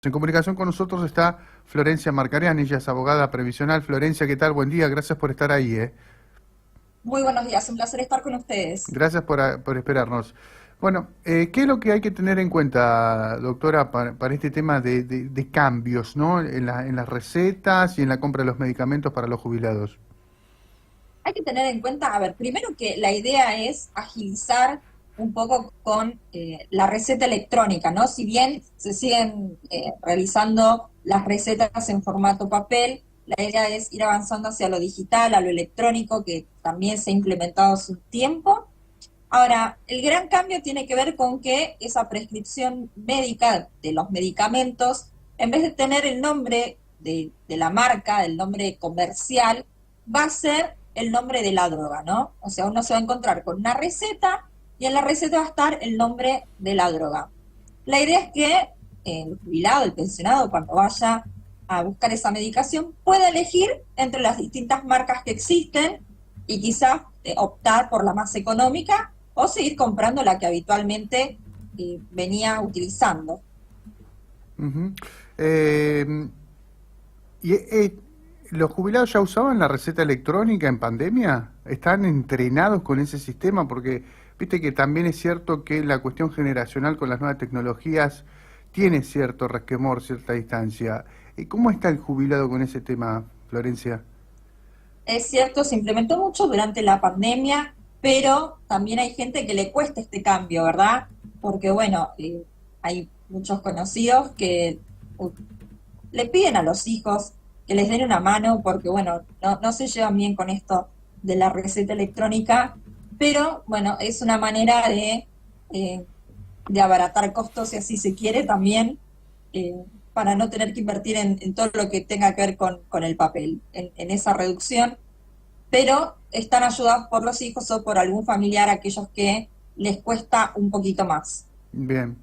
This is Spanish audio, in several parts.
En comunicación con nosotros está Florencia Marcariani, ella es abogada previsional. Florencia, ¿qué tal? Buen día, gracias por estar ahí. Muy buenos días, un placer estar con ustedes. Gracias por esperarnos. Bueno, ¿qué es lo que hay que tener en cuenta, doctora, para este tema de cambios, ¿no? En las recetas y en la compra de los medicamentos para los jubilados? Hay que tener en cuenta, a ver, primero que la idea es agilizar un poco con la receta electrónica, ¿no? Si bien se siguen realizando las recetas en formato papel, la idea es ir avanzando hacia lo digital, a lo electrónico, que también se ha implementado hace un tiempo. Ahora, el gran cambio tiene que ver con que esa prescripción médica de los medicamentos, en vez de tener el nombre de la marca, el nombre comercial, va a ser el nombre de la droga, ¿no? O sea, uno se va a encontrar con una receta y en la receta va a estar el nombre de la droga. La idea es que el jubilado, el pensionado, cuando vaya a buscar esa medicación, pueda elegir entre las distintas marcas que existen y quizás optar por la más económica o seguir comprando la que habitualmente venía utilizando. Ujú. Eh, ¿Y los jubilados ya usaban la receta electrónica en pandemia? ¿Están entrenados con ese sistema? Porque viste que también es cierto que la cuestión generacional con las nuevas tecnologías tiene cierto resquemor, cierta distancia. ¿Y cómo está el jubilado con ese tema, Florencia? Es cierto, se implementó mucho durante la pandemia, pero también hay gente que le cuesta este cambio, ¿verdad? Porque, bueno, hay muchos conocidos que le piden a los hijos que les den una mano porque, bueno, no se llevan bien con esto de la receta electrónica, pero, bueno, es una manera eh, de abaratar costos, si así se quiere, también, eh, para no tener que invertir en todo lo que tenga que ver con el papel, en esa reducción, pero están ayudados por los hijos o por algún familiar, aquellos que les cuesta un poquito más. Bien.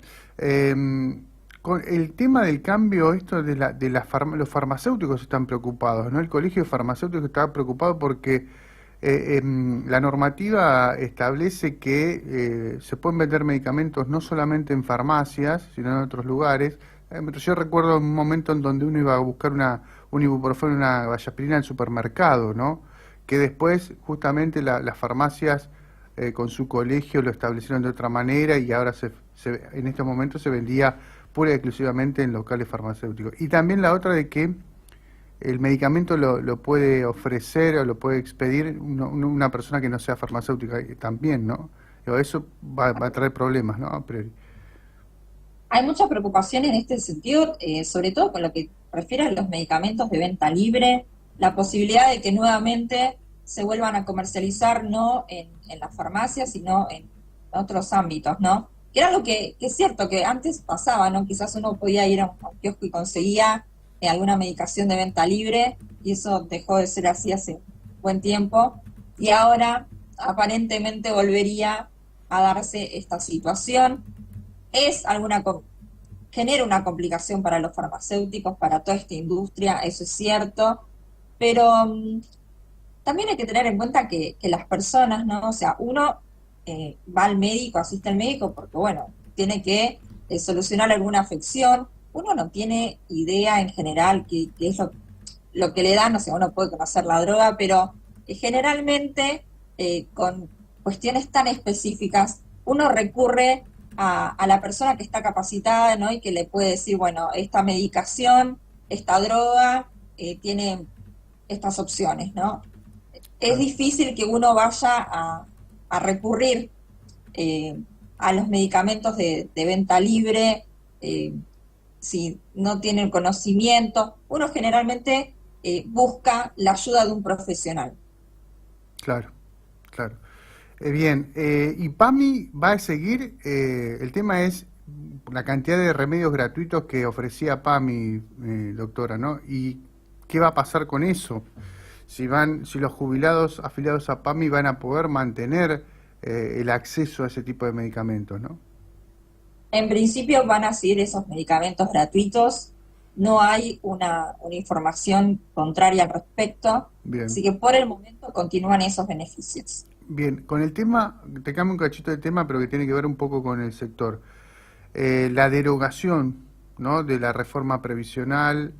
Con el tema del cambio, esto los farmacéuticos están preocupados, ¿no? El Colegio de Farmacéuticos está preocupado porque la normativa establece que se pueden vender medicamentos no solamente en farmacias, sino en otros lugares. Yo recuerdo un momento en donde uno iba a buscar un ibuprofeno, una vallaspirina en el supermercado, ¿no? Que después justamente las farmacias con su colegio lo establecieron de otra manera y ahora en estos momentos se vendía pura y exclusivamente en locales farmacéuticos. Y también la otra de que el medicamento lo puede ofrecer o lo puede expedir una persona que no sea farmacéutica también, ¿no? Digo, eso va a traer problemas, ¿no? A priori. Hay mucha preocupación en este sentido, sobre todo con lo que refiere a los medicamentos de venta libre, la posibilidad de que nuevamente se vuelvan a comercializar no en las farmacias, sino en otros ámbitos, ¿no? Que era lo que es cierto que antes pasaba, ¿no? Quizás uno podía ir a un kiosco y conseguía alguna medicación de venta libre, y eso dejó de ser así hace buen tiempo, y ahora aparentemente volvería a darse esta situación. Es alguna genera una complicación para los farmacéuticos, para toda esta industria, eso es cierto, pero también hay que tener en cuenta que las personas, ¿no? O sea, uno va al médico, asiste al médico porque, bueno, tiene que solucionar alguna afección, uno no tiene idea en general qué es lo que le dan, o sea, uno puede conocer la droga, pero generalmente con cuestiones tan específicas, uno recurre a la persona que está capacitada, ¿no? Y que le puede decir, bueno, esta medicación, esta droga, tiene estas opciones, ¿no? Es Claro. difícil que uno vaya a recurrir eh, a los medicamentos de venta libre si no tiene el conocimiento. Uno generalmente busca la ayuda de un profesional. Claro, claro. Bien, ¿y PAMI va a seguir? El tema es la cantidad de remedios gratuitos que ofrecía PAMI, doctora, ¿no? ¿Y qué va a pasar con eso? Si los jubilados afiliados a PAMI van a poder mantener el acceso a ese tipo de medicamentos, ¿no? En principio van a seguir esos medicamentos gratuitos, no hay una información contraria al respecto, Bien, así que por el momento continúan esos beneficios. bien. Con el tema, te cambio un cachito de tema, pero que tiene que ver un poco con el sector. La derogación. ¿no? De la reforma previsional,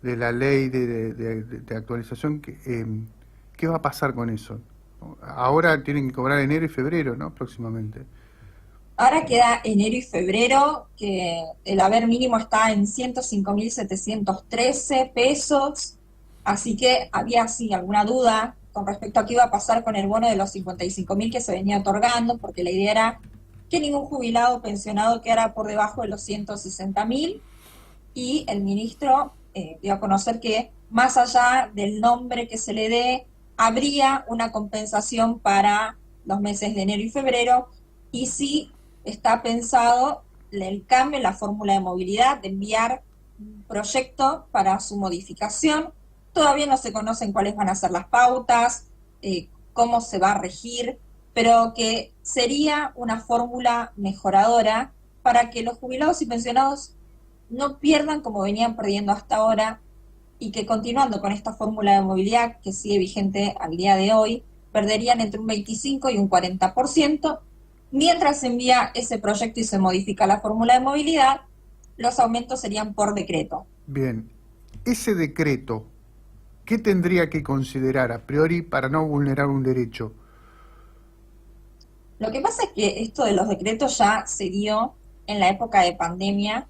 de la ley de actualización, ¿qué va a pasar con eso? Ahora tienen que cobrar enero y febrero, ¿no? Próximamente. Ahora queda enero y febrero, que el haber mínimo está en 105.713 pesos, así que había sí alguna duda con respecto a qué iba a pasar con el bono de los 55.000 que se venía otorgando, porque la idea era que ningún jubilado o pensionado quedara por debajo de los 160.000, y el ministro dio a conocer que más allá del nombre que se le dé, habría una compensación para los meses de enero y febrero, y sí está pensado el cambio en la fórmula de movilidad, de enviar un proyecto para su modificación. Todavía no se conocen cuáles van a ser las pautas, cómo se va a regir, pero que sería una fórmula mejoradora para que los jubilados y pensionados no pierdan como venían perdiendo hasta ahora, y que continuando con esta fórmula de movilidad que sigue vigente al día de hoy, perderían entre un 25 y un 40%. Mientras se envía ese proyecto y se modifica la fórmula de movilidad, los aumentos serían por decreto. Bien, ese decreto, ¿qué tendría que considerar a priori para no vulnerar un derecho? Lo que pasa es que esto de los decretos ya se dio en la época de pandemia,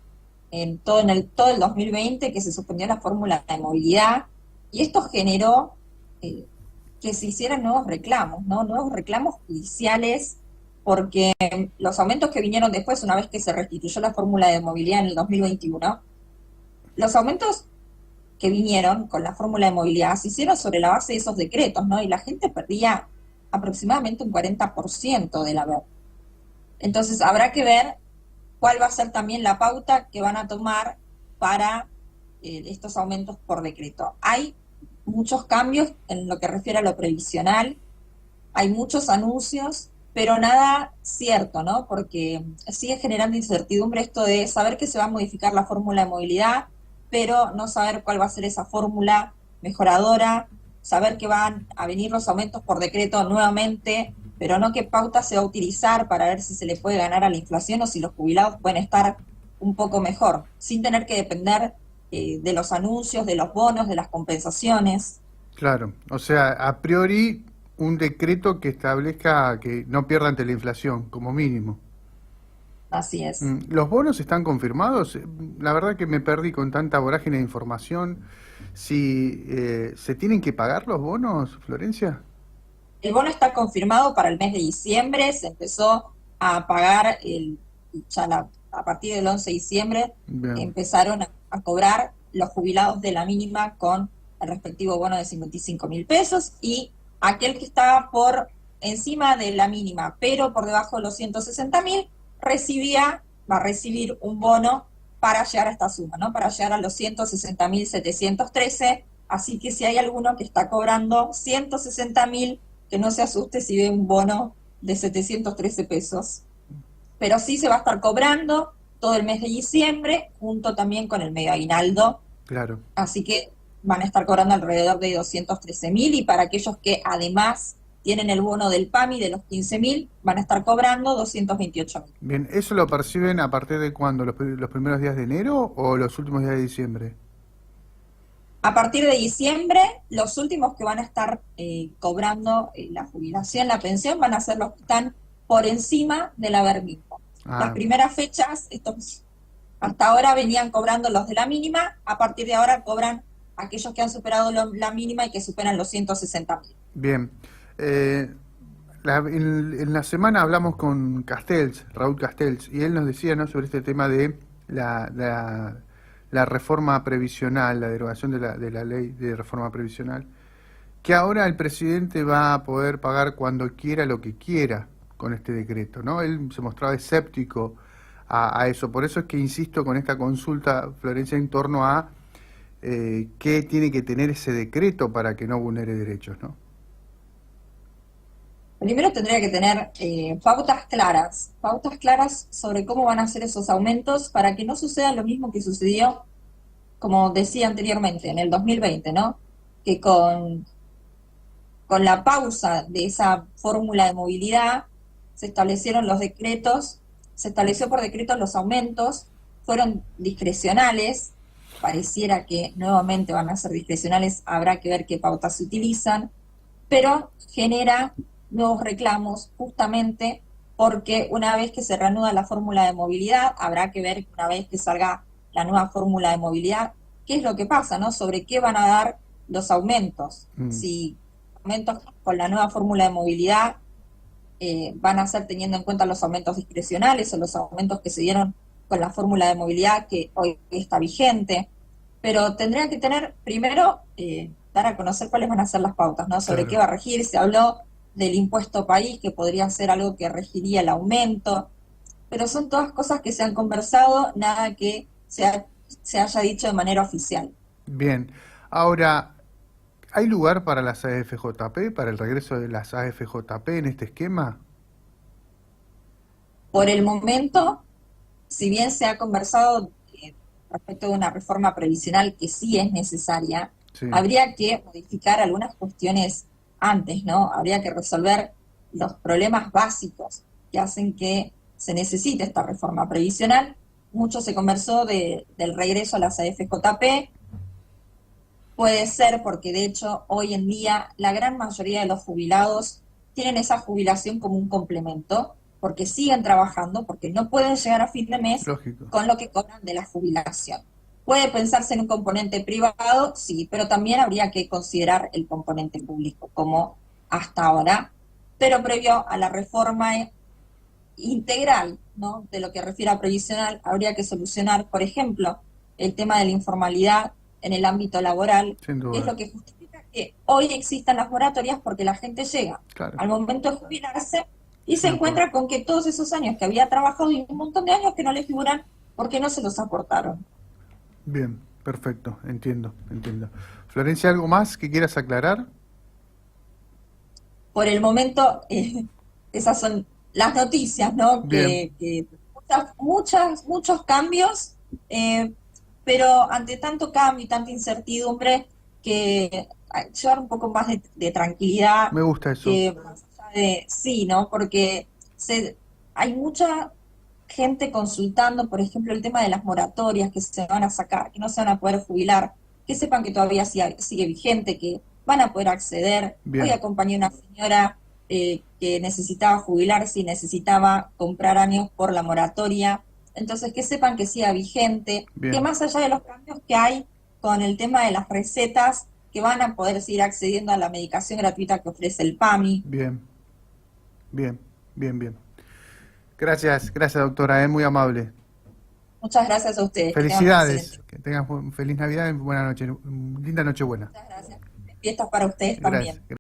todo el 2020, que se suspendió la fórmula de movilidad, y esto generó que se hicieran nuevos reclamos, ¿no? Nuevos reclamos judiciales, porque los aumentos que vinieron después, una vez que se restituyó la fórmula de movilidad en el 2021, los aumentos que vinieron con la fórmula de movilidad se hicieron sobre la base de esos decretos, ¿no? Y la gente perdía aproximadamente un 40% del haber. Entonces habrá que ver cuál va a ser también la pauta que van a tomar para estos aumentos por decreto. Hay muchos cambios en lo que refiere a lo previsional, hay muchos anuncios, pero nada cierto, ¿no? Porque sigue generando incertidumbre esto de saber que se va a modificar la fórmula de movilidad, pero no saber cuál va a ser esa fórmula mejoradora, saber que van a venir los aumentos por decreto nuevamente, pero no qué pauta se va a utilizar para ver si se le puede ganar a la inflación o si los jubilados pueden estar un poco mejor, sin tener que depender de los anuncios, de los bonos, de las compensaciones. Claro, o sea, a priori un decreto que establezca que no pierda ante la inflación, como mínimo. Así es. ¿Los bonos están confirmados? La verdad que me perdí con tanta vorágine de información. Si se tienen que pagar los bonos, Florencia. El bono está confirmado para el mes de diciembre, se empezó a pagar a partir del 11 de diciembre, Bien, empezaron a cobrar los jubilados de la mínima con el respectivo bono de 55.000 pesos, y aquel que estaba por encima de la mínima, pero por debajo de los 160.000, va a recibir un bono para llegar a esta suma, ¿no? Para llegar a los 160.713, así que si hay alguno que está cobrando 160.000, que no se asuste si ve un bono de 713 pesos. Pero sí se va a estar cobrando todo el mes de diciembre, junto también con el medio aguinaldo, claro. así que van a estar cobrando alrededor de 213.000, y para aquellos que además tienen el bono del PAMI de los 15.000, van a estar cobrando 228.000. Bien, ¿eso lo perciben a partir de cuándo? ¿Los primeros días de enero o los últimos días de diciembre? A partir de diciembre, los últimos que van a estar cobrando la jubilación, la pensión, van a ser los que están por encima del haber mínimo. Las Ah, primeras fechas, hasta ahora venían cobrando los de la mínima, a partir de ahora cobran aquellos que han superado la mínima y que superan los 160.000. bien. Eh, en la semana hablamos con Castells, Raúl Castells, y él nos decía, ¿no?, sobre este tema de la reforma previsional, la derogación de la ley de reforma previsional, que ahora el presidente va a poder pagar cuando quiera lo que quiera con este decreto, ¿no? Él se mostraba escéptico a eso, por eso es que insisto con esta consulta, Florencia, en torno a qué tiene que tener ese decreto para que no vulnere derechos, ¿no? Primero tendría que tener pautas claras sobre cómo van a ser esos aumentos para que no suceda lo mismo que sucedió, como decía anteriormente, en el 2020, ¿no? Que con la pausa de esa fórmula de movilidad se establecieron los decretos, se estableció por decreto los aumentos, fueron discrecionales, pareciera que nuevamente van a ser discrecionales, habrá que ver qué pautas se utilizan, pero genera nuevos reclamos justamente porque una vez que se reanuda la fórmula de movilidad, habrá que ver una vez que salga la nueva fórmula de movilidad, qué es lo que pasa, ¿no? Sobre qué van a dar los aumentos. Si aumentos con la nueva fórmula de movilidad van a ser teniendo en cuenta los aumentos discrecionales o los aumentos que se dieron con la fórmula de movilidad que hoy está vigente, pero tendría que tener primero dar a conocer cuáles van a ser las pautas, ¿no? Sobre qué va a regir. Se habló del impuesto país, que podría ser algo que regiría el aumento, pero son todas cosas que se han conversado, nada que se haya dicho de manera oficial. Bien, ahora, ¿hay lugar para las AFJP, para el regreso de las AFJP en este esquema? Por el momento, si bien se ha conversado respecto de una reforma previsional que sí es necesaria, Sí. habría que modificar algunas cuestiones antes, ¿no? Habría que resolver los problemas básicos que hacen que se necesite esta reforma previsional. Mucho se conversó del regreso a las AFJP. Puede ser porque, de hecho, hoy en día la gran mayoría de los jubilados tienen esa jubilación como un complemento, porque siguen trabajando, porque no pueden llegar a fin de mes Lógico. con lo que cobran de la jubilación. ¿Puede pensarse en un componente privado? Sí, pero también habría que considerar el componente público, como hasta ahora, pero previo a la reforma integral, ¿no? De lo que refiere a previsional, habría que solucionar, por ejemplo, el tema de la informalidad en el ámbito laboral, Sin que es duda. lo que justifica que hoy existan las moratorias, porque la gente llega Claro. al momento de jubilarse y se De acuerdo. encuentra con que todos esos años que había trabajado y un montón de años que no le figuran porque no se los aportaron. Bien, perfecto, entiendo. Florencia, ¿algo más que quieras aclarar? Por el momento, esas son las noticias, ¿no? Bien. Que muchos cambios, pero ante tanto cambio y tanta incertidumbre, que llevar un poco más de tranquilidad, Me gusta eso. que más allá de sí, ¿no? Porque hay mucha gente consultando, por ejemplo, el tema de las moratorias que se van a sacar, que no se van a poder jubilar, que sepan que todavía sigue vigente, que van a poder acceder. Bien. Hoy acompañé a una señora que necesitaba jubilarse y necesitaba comprar años por la moratoria. Entonces, que sepan que siga vigente, Bien. que más allá de los cambios que hay con el tema de las recetas, que van a poder seguir accediendo a la medicación gratuita que ofrece el PAMI. Bien. Gracias, doctora, muy amable. Muchas gracias a ustedes. Felicidades, que tengas feliz Navidad y buena noche, linda Nochebuena. Muchas gracias. Fiestas para ustedes Gracias. también.